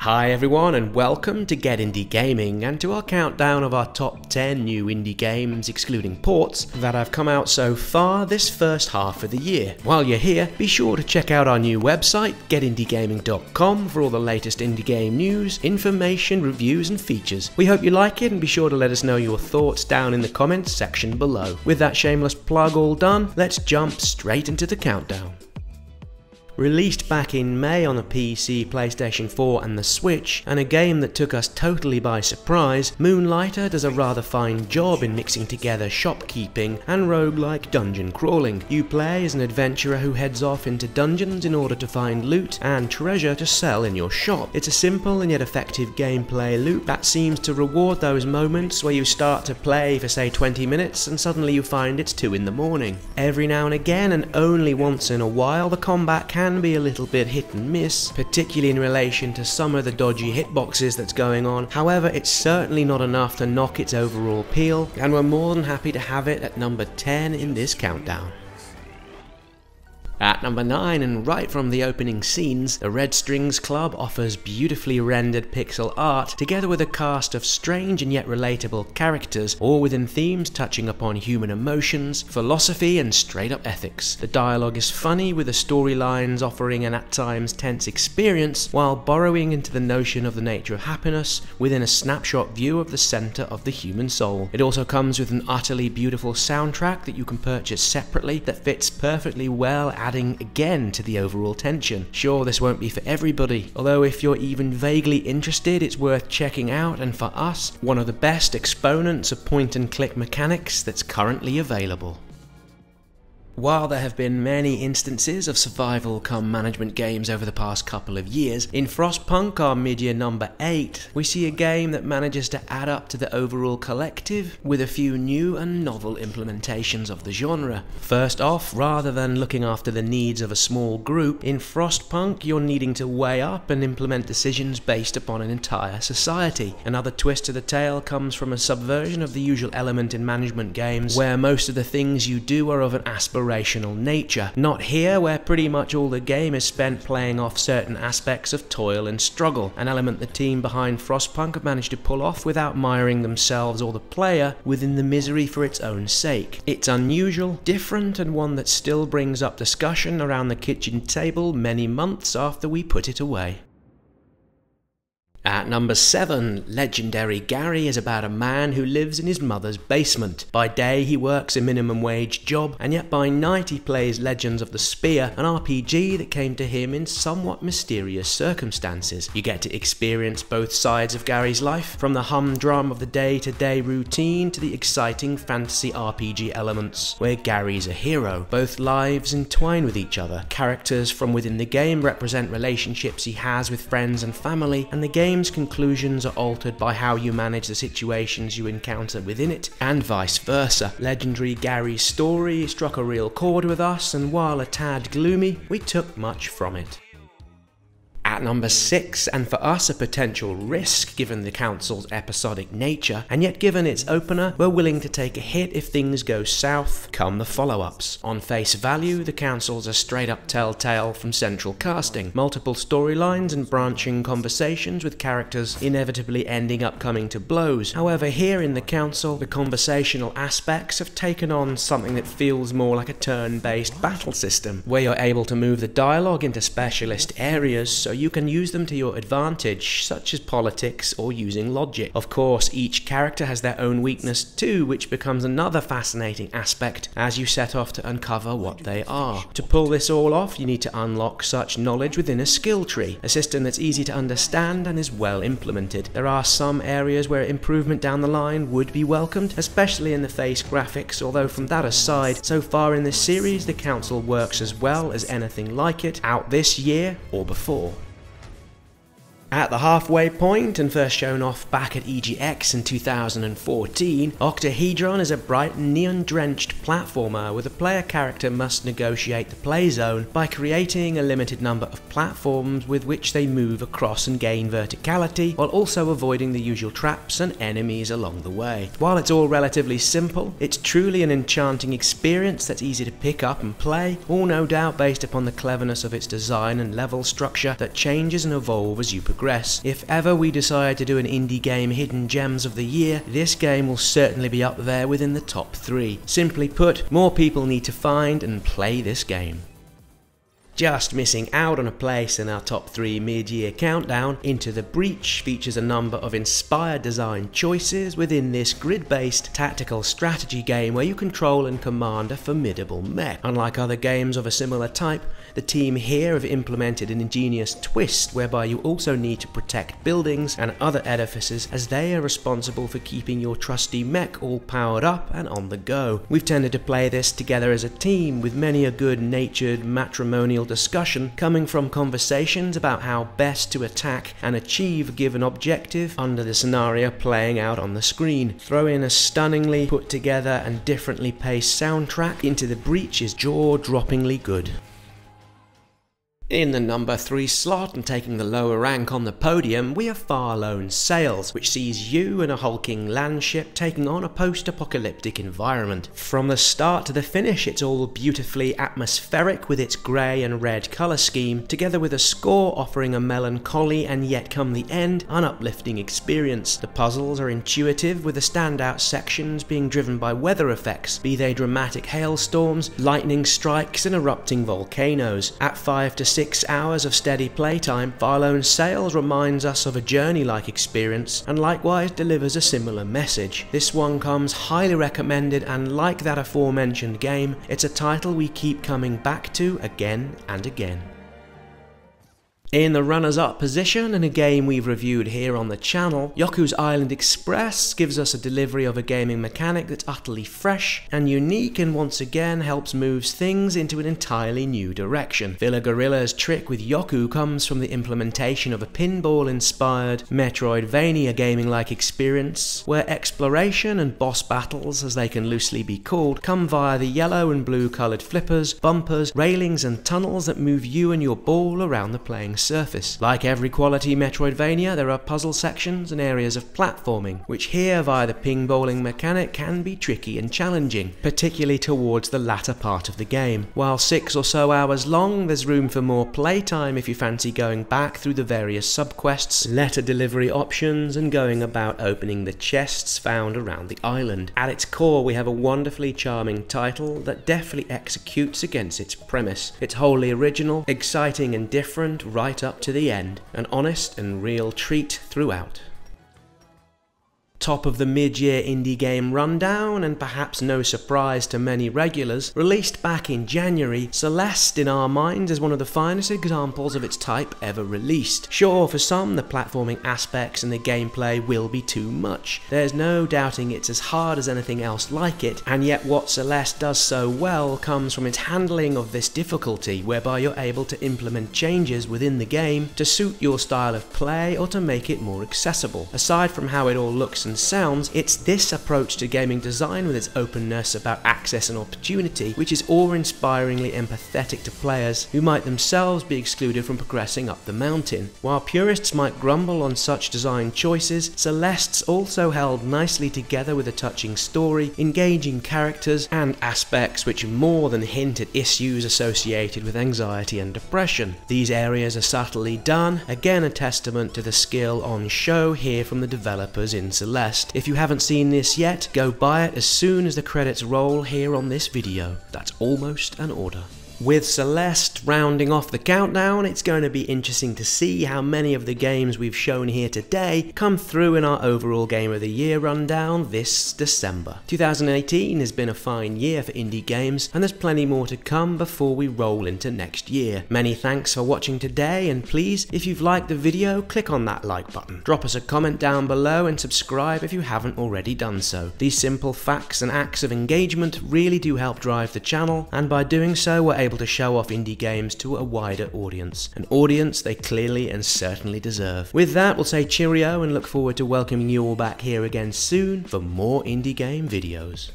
Hi everyone and welcome to Get Indie Gaming and to our countdown of our top 10 new indie games excluding ports that have come out so far this first half of the year. While you're here, be sure to check out our new website getindiegaming.com for all the latest indie game news, information, reviews and features. We hope you like it and be sure to let us know your thoughts down in the comments section below. With that shameless plug all done, let's jump straight into the countdown. Released back in May on the PC, PlayStation 4 and the Switch, and a game that took us totally by surprise, Moonlighter does a rather fine job in mixing together shopkeeping and roguelike dungeon crawling. You play as an adventurer who heads off into dungeons in order to find loot and treasure to sell in your shop. It's a simple and yet effective gameplay loop that seems to reward those moments where you start to play for say 20 minutes and suddenly you find it's 2 in the morning. Every now and again, and only once in a while, the combat can be a little bit hit and miss, particularly in relation to some of the dodgy hitboxes that's going on. However, it's certainly not enough to knock its overall appeal, and we're more than happy to have it at number 10 in this countdown. At number 9, and right from the opening scenes, the Red Strings Club offers beautifully rendered pixel art together with a cast of strange and yet relatable characters, all within themes touching upon human emotions, philosophy and straight up ethics. The dialogue is funny, with the storylines offering an at times tense experience while borrowing into the notion of the nature of happiness within a snapshot view of the centre of the human soul. It also comes with an utterly beautiful soundtrack that you can purchase separately that fits perfectly well, adding again to the overall tension. Sure, this won't be for everybody, although if you're even vaguely interested, it's worth checking out, and for us, one of the best exponents of point and click mechanics that's currently available. While there have been many instances of survival come management games over the past couple of years, in Frostpunk, our mid-year number 8, we see a game that manages to add up to the overall collective with a few new and novel implementations of the genre. First off, rather than looking after the needs of a small group, in Frostpunk you're needing to weigh up and implement decisions based upon an entire society. Another twist to the tale comes from a subversion of the usual element in management games, where most of the things you do are of an aspirational nature. Not here, where pretty much all the game is spent playing off certain aspects of toil and struggle, an element the team behind Frostpunk have managed to pull off without miring themselves or the player within the misery for its own sake. It's unusual, different, and one that still brings up discussion around the kitchen table many months after we put it away. At number 7, Legendary Gary is about a man who lives in his mother's basement. By day he works a minimum wage job, and yet by night he plays Legends of the Spear, an RPG that came to him in somewhat mysterious circumstances. You get to experience both sides of Gary's life, from the humdrum of the day-to-day routine to the exciting fantasy RPG elements, where Gary's a hero. Both lives entwine with each other. Characters from within the game represent relationships he has with friends and family, and the game's conclusions are altered by how you manage the situations you encounter within it, and vice versa. Legendary Gary's story struck a real chord with us, and while a tad gloomy, we took much from it. At number 6, and for us a potential risk given the council's episodic nature, and yet given its opener, we're willing to take a hit if things go south, come the follow-ups. On face value, the council's a straight-up telltale from central casting, multiple storylines and branching conversations with characters inevitably ending up coming to blows. However, here in the council, the conversational aspects have taken on something that feels more like a turn-based battle system, where you're able to move the dialogue into specialist areas so you can use them to your advantage, such as politics or using logic. Of course, each character has their own weakness too, which becomes another fascinating aspect as you set off to uncover what they are. To pull this all off, you need to unlock such knowledge within a skill tree, a system that's easy to understand and is well implemented. There are some areas where improvement down the line would be welcomed, especially in the face graphics, although from that aside, so far in this series the council works as well as anything like it out this year or before. At the halfway point, and first shown off back at EGX in 2014, Octahedron is a bright neon-drenched platformer where the player character must negotiate the play zone by creating a limited number of platforms with which they move across and gain verticality, while also avoiding the usual traps and enemies along the way. While it's all relatively simple, it's truly an enchanting experience that's easy to pick up and play, all no doubt based upon the cleverness of its design and level structure that changes and evolves as you progress. progress. If ever we decide to do an indie game hidden gems of the year, this game will certainly be up there within the top 3. Simply put, more people need to find and play this game. Just missing out on a place in our top 3 mid-year countdown, Into the Breach features a number of inspired design choices within this grid-based tactical strategy game where you control and command a formidable mech. Unlike other games of a similar type, the team here have implemented an ingenious twist whereby you also need to protect buildings and other edifices as they are responsible for keeping your trusty mech all powered up and on the go. We've tended to play this together as a team with many a good-natured matrimonial discussion coming from conversations about how best to attack and achieve a given objective under the scenario playing out on the screen. Throw in a stunningly put together and differently paced soundtrack, Into the Breach is jaw-droppingly good. In the number 3 slot and taking the lower rank on the podium, we have Far Lone Sails, which sees you in a hulking landship taking on a post-apocalyptic environment. From the start to the finish, it's all beautifully atmospheric with its grey and red colour scheme, together with a score offering a melancholy and yet come the end, an uplifting experience. The puzzles are intuitive, with the standout sections being driven by weather effects, be they dramatic hailstorms, lightning strikes and erupting volcanoes. At 5 to 6 hours of steady playtime, Far Lone Sails reminds us of a journey-like experience and likewise delivers a similar message. This one comes highly recommended, and like that aforementioned game, it's a title we keep coming back to again and again. In the runners-up position, and a game we've reviewed here on the channel, Yoku's Island Express gives us a delivery of a gaming mechanic that's utterly fresh and unique, and once again helps move things into an entirely new direction. Villa Gorilla's trick with Yoku comes from the implementation of a pinball-inspired Metroidvania gaming-like experience, where exploration and boss battles, as they can loosely be called, come via the yellow and blue coloured flippers, bumpers, railings and tunnels that move you and your ball around the playing surface. Like every quality Metroidvania, there are puzzle sections and areas of platforming, which here via the ping-bowling mechanic can be tricky and challenging, particularly towards the latter part of the game. While 6 or so hours long, there's room for more playtime if you fancy going back through the various subquests, letter delivery options, and going about opening the chests found around the island. At its core, we have a wonderfully charming title that deftly executes against its premise. It's wholly original, exciting and different right up to the end, an honest and real treat throughout. Top of the mid-year indie game rundown, and perhaps no surprise to many regulars, released back in January, Celeste in our minds is one of the finest examples of its type ever released. Sure, for some the platforming aspects and the gameplay will be too much. There's no doubting it's as hard as anything else like it, and yet what Celeste does so well comes from its handling of this difficulty, whereby you're able to implement changes within the game to suit your style of play or to make it more accessible. Aside from how it all looks and sounds, it's this approach to gaming design with its openness about access and opportunity which is awe-inspiringly empathetic to players who might themselves be excluded from progressing up the mountain. While purists might grumble on such design choices, Celeste's also held nicely together with a touching story, engaging characters, and aspects which more than hint at issues associated with anxiety and depression. These areas are subtly done, again a testament to the skill on show here from the developers in Celeste. If you haven't seen this yet, go buy it as soon as the credits roll here on this video. That's almost an order. With Celeste rounding off the countdown, it's going to be interesting to see how many of the games we've shown here today come through in our overall Game of the Year rundown this December. 2018 has been a fine year for indie games, and there's plenty more to come before we roll into next year. Many thanks for watching today, and please, if you've liked the video, click on that like button. Drop us a comment down below and subscribe if you haven't already done so. These simple facts and acts of engagement really do help drive the channel, and by doing so we're able to show off indie games to a wider audience, an audience they clearly and certainly deserve. With that, we'll say cheerio and look forward to welcoming you all back here again soon for more indie game videos.